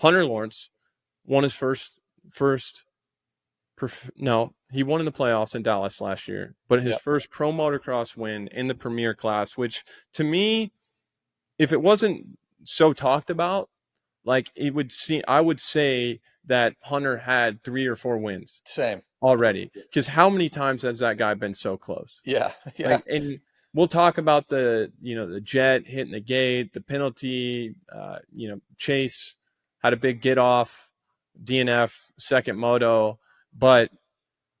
Hunter Lawrence won his he won in the playoffs in Dallas last year, but his Yep. first pro motocross win in the premier class, which to me, if it wasn't so talked about, like I would say that Hunter had 3 or 4 wins Same. already. Because how many times has that guy been so close? Yeah. Yeah. Like, and we'll talk about the jet hitting the gate, the penalty. Chase had a big get off, DNF second moto, but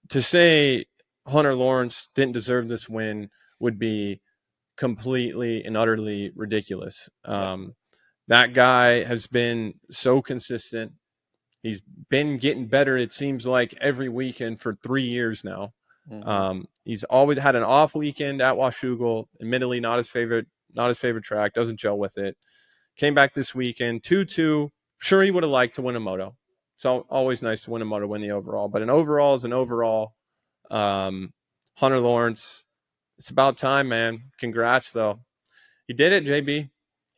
to say Hunter Lawrence didn't deserve this win would be completely and utterly ridiculous. Yeah. That guy has been so consistent. He's been getting better, it seems like, every weekend for 3 years now. Mm-hmm. He's always had an off weekend at Washougal. Admittedly, not his favorite track. Doesn't gel with it. Came back this weekend, 2-2. Sure, he would have liked to win a moto. It's always nice to win a moto, win the overall. But an overall is an overall. Hunter Lawrence, it's about time, man. Congrats, though. He did it, JB.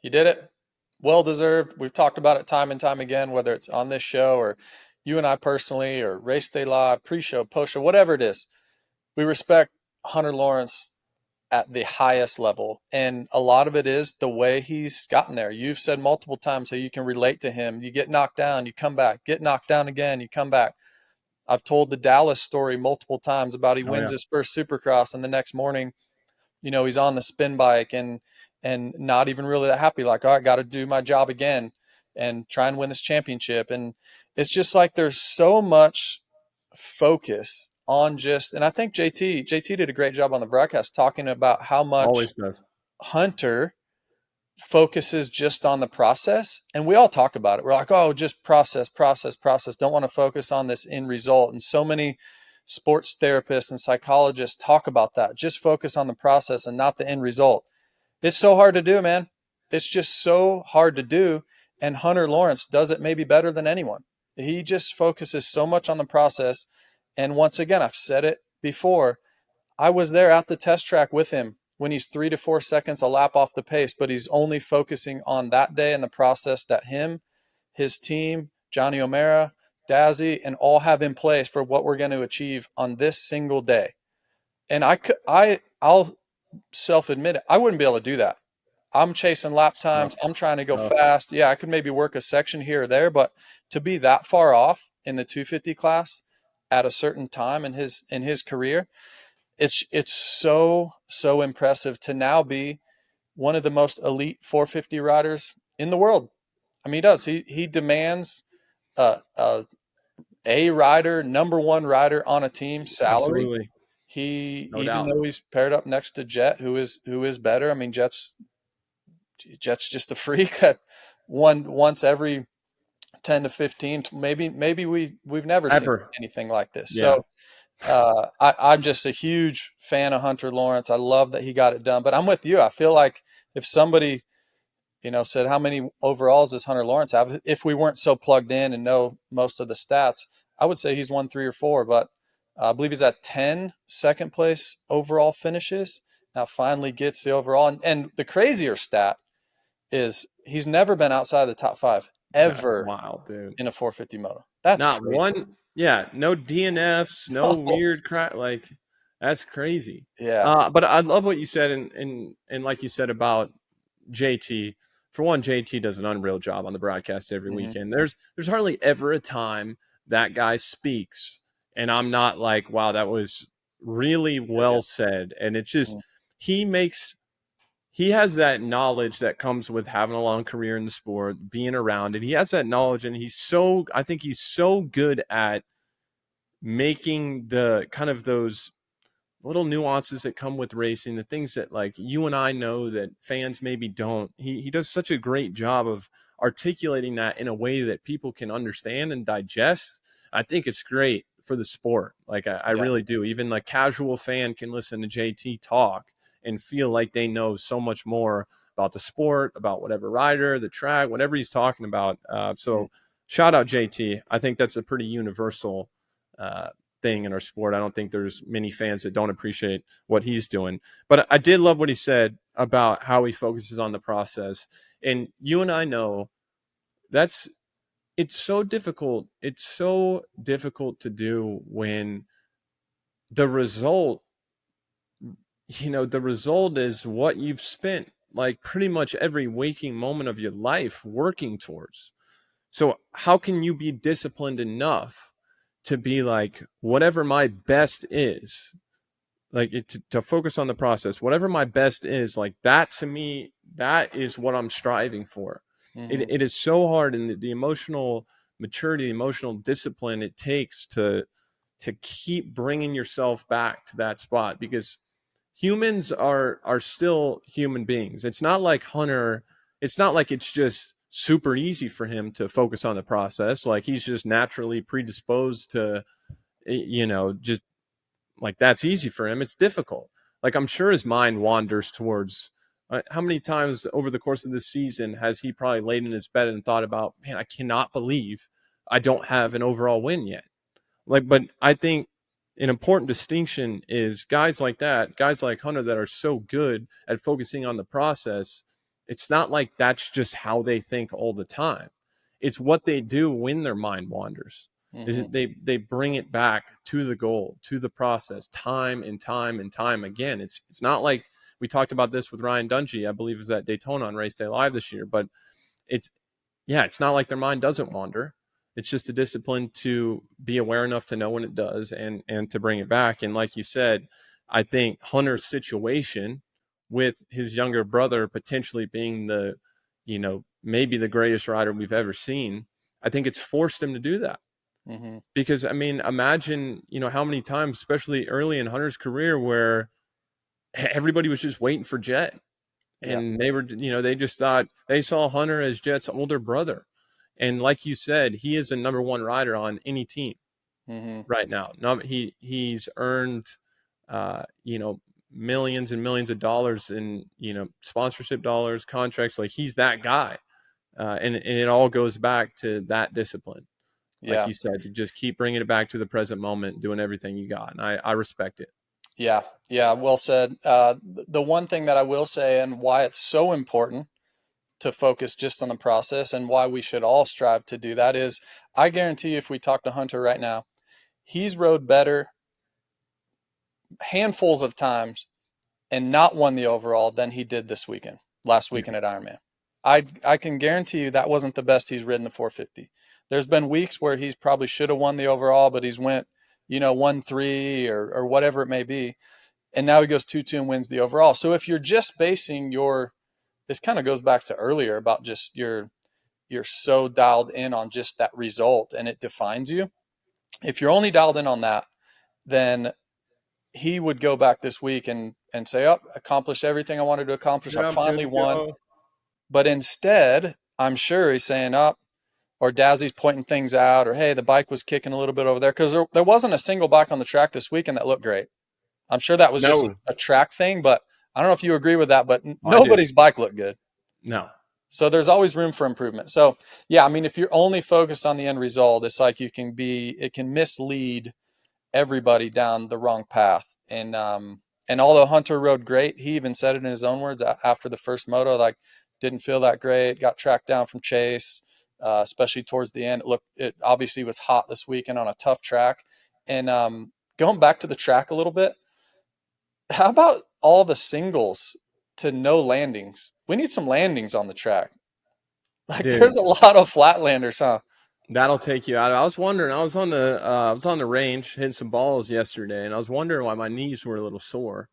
He did it. Well deserved. We've talked about it time and time again, whether it's on this show or you and I personally or Race Day Live, pre-show, post-show, whatever it is. We respect Hunter Lawrence at the highest level. And a lot of it is the way he's gotten there. You've said multiple times how you can relate to him. You get knocked down, you come back, get knocked down again, you come back. I've told the Dallas story multiple times about he wins his first Supercross and the next morning, he's on the spin bike and not even really that happy, like, all right, got to do my job again and try and win this championship. And it's just like there's so much focus on and I think JT did a great job on the broadcast talking about how much Always does. Hunter focuses just on the process. And we all talk about it. We're like, oh, just process. Don't want to focus on this end result. And so many sports therapists and psychologists talk about that. Just focus on the process and not the end result. It's so hard to do, man. It's just so hard to do. And Hunter Lawrence does it maybe better than anyone. He just focuses so much on the process. And once again, I've said it before, I was there at the test track with him when he's 3 to 4 seconds a lap off the pace, but he's only focusing on that day and the process that him, his team, Johnny O'Mara, Dazzy, and all have in place for what we're going to achieve on this single day. And I'll self-admit it, I wouldn't be able to do that. I'm chasing lap times. I'm trying to go fast. Yeah, I could maybe work a section here or there, but to be that far off in the 250 class at a certain time in his career, it's so impressive to now be one of the most elite 450 riders in the world. I mean, he demands a rider, number one rider on a team salary. Absolutely. He No even doubt. though he's paired up next to Jet, who is better. I mean, Jet's just a freak that once every 10 to 15, maybe we've never seen anything like this. Yeah. So I'm just a huge fan of Hunter Lawrence. I love that he got it done. But I'm with you. I feel like if somebody, said how many overalls does Hunter Lawrence have, if we weren't so plugged in and know most of the stats, I would say he's won 3 or 4. But I believe he's at 10 second place overall finishes. Now finally gets the overall. And the crazier stat is he's never been outside of the top 5 ever. That's wild, dude. In a 450 moto. That's not crazy. one. Yeah, no DNFs, no weird crap. Like, that's crazy. Yeah. But I love what you said, and like you said about JT. For one, JT does an unreal job on the broadcast every weekend. There's hardly ever a time that guy speaks and I'm not like, wow, that was really well said. And it's just he has that knowledge that comes with having a long career in the sport, being around it. He has that knowledge, and I think he's so good at making the kind of those little nuances that come with racing, the things that like you and I know that fans maybe don't. He does such a great job of articulating that in a way that people can understand and digest. I think it's great for the sport. Like I really do. Even the casual fan can listen to JT talk and feel like they know so much more about the sport, about whatever rider, the track, whatever he's talking about. So shout out JT. I think that's a pretty universal thing in our sport. I don't think there's many fans that don't appreciate what he's doing. But I did love what he said about how he focuses on the process. And you and I know that's it's so difficult. It's so difficult to do when the result, the result is what you've spent like pretty much every waking moment of your life working towards. So how can you be disciplined enough to be like, whatever my best is, like to focus on the process, whatever my best is, like that to me, that is what I'm striving for. Mm-hmm. It is so hard, and the emotional maturity, the emotional discipline it takes to keep bringing yourself back to that spot, because humans are still human beings. It's not like Hunter, it's not like it's just super easy for him to focus on the process, like he's just naturally predisposed to, just like that's easy for him. It's difficult. Like I'm sure his mind wanders towards, how many times over the course of this season has he probably laid in his bed and thought about, man, I cannot believe I don't have an overall win yet. Like, but I think an important distinction is guys like that, guys like Hunter that are so good at focusing on the process. It's not like that's just how they think all the time. It's what they do when their mind wanders. Is Mm-hmm. it they bring it back to the goal, to the process, time and time and time again. It's not like we talked about this with Ryan Dungey, I believe, is at Daytona on Race Day Live this year, but it's yeah, it's not like their mind doesn't wander. It's just a discipline to be aware enough to know when it does, and to bring it back. And like you said, I think Hunter's situation with his younger brother potentially being the, maybe the greatest rider we've ever seen, I think it's forced him to do that. Mm-hmm. Because I mean, imagine, how many times, especially early in Hunter's career, where everybody was just waiting for Jet, Yeah. and they were, they just thought they saw Hunter as Jet's older brother. And like you said, he is a number one rider on any team Mm-hmm. right now. No, he's earned, uh, you know, millions and millions of dollars in, sponsorship dollars, contracts. Like he's that guy. And it all goes back to that discipline. Like Yeah. you said, to just keep bringing it back to the present moment, doing everything you got. And I respect it. Yeah. Yeah. Well said. The one thing that I will say, and why it's so important to focus just on the process, and why we should all strive to do that, is I guarantee you, if we talk to Hunter right now, he's rode better handfuls of times and not won the overall than he did this weekend, last Yeah. weekend at Ironman. I can guarantee you that wasn't the best he's ridden the 450. There's been weeks where he's probably should have won the overall, but he's went, 1-3 or whatever it may be. And now he goes 2-2 and wins the overall. So if you're just basing this kind of goes back to earlier about just you're so dialed in on just that result and it defines you. If you're only dialed in on that, then he would go back this week and say, "Oh, accomplished everything I wanted to accomplish. I Yeah, I'm good finally to won." go. But instead, I'm sure he's saying, "Up," or Dazzy's pointing things out, or "Hey, the bike was kicking a little bit over there," because there wasn't a single bike on the track this weekend that looked great. I'm sure that was just No, a track thing, but I don't know if you agree with that. But I do. nobody's bike looked good. No. So there's always room for improvement. So yeah, I mean, if you're only focused on the end result, it's like it can mislead everybody down the wrong path. And although Hunter rode great, he even said it in his own words after the first moto, like didn't feel that great, got tracked down from Chase, especially towards the end. It obviously was hot this weekend on a tough track. And going back to the track a little bit, how about all the singles to no landings? We need some landings on the track. Like Dude, there's a lot of flatlanders, huh? that'll take you out. I was wondering. I was on the range hitting some balls yesterday, and I was wondering why my knees were a little sore.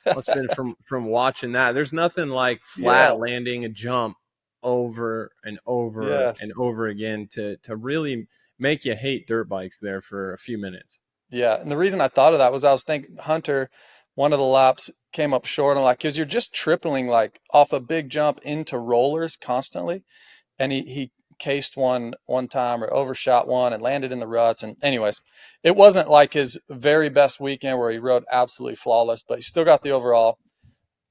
Must have been from watching that. There's nothing like Yeah. flat landing a jump over and over and Yes. over again to really make you hate dirt bikes there for a few minutes. Yeah. And the reason I thought of that was I was thinking Hunter, one of the laps came up short and like, cause you're just tripling like off a big jump into rollers constantly. And he cased one time or overshot one and landed in the ruts. And anyways, it wasn't like his very best weekend where he rode absolutely flawless, but he still got the overall.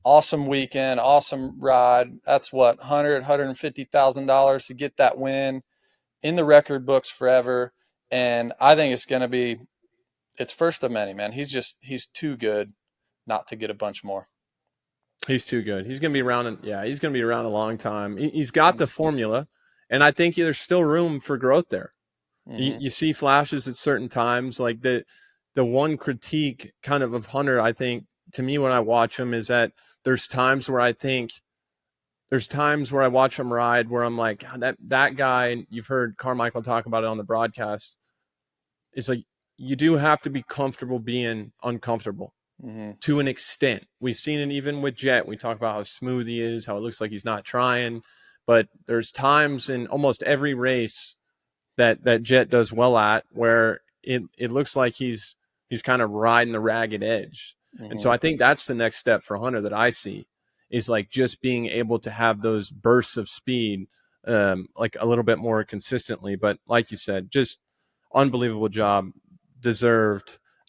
Awesome weekend, awesome ride. That's what, $150,000 to get that win in the record books forever. And I think it's first of many, man. He's too good not to get a bunch more. He's too good. He's gonna be around. Yeah, he's gonna be around a long time. He's got the formula, And I think there's still room for growth there. Hmm. You see flashes at certain times. Like the one critique kind of Hunter, I think, to me when I watch him, is that there's times where I think there's times where I watch him ride where I'm like, "God, that guy," and you've heard Carmichael talk about it on the broadcast, is like, you do have to be comfortable being uncomfortable Hmm. to an extent. We've seen it even with Jet. We talk about how smooth he is, how it looks like he's not trying, but there's times in almost every race that Jet does well at where it looks like he's kind of riding the ragged edge. And so Hmm. I think that's the next step for Hunter that I see, is like just being able to have those bursts of speed, like a little bit more consistently. But like you said, just unbelievable job, deserved.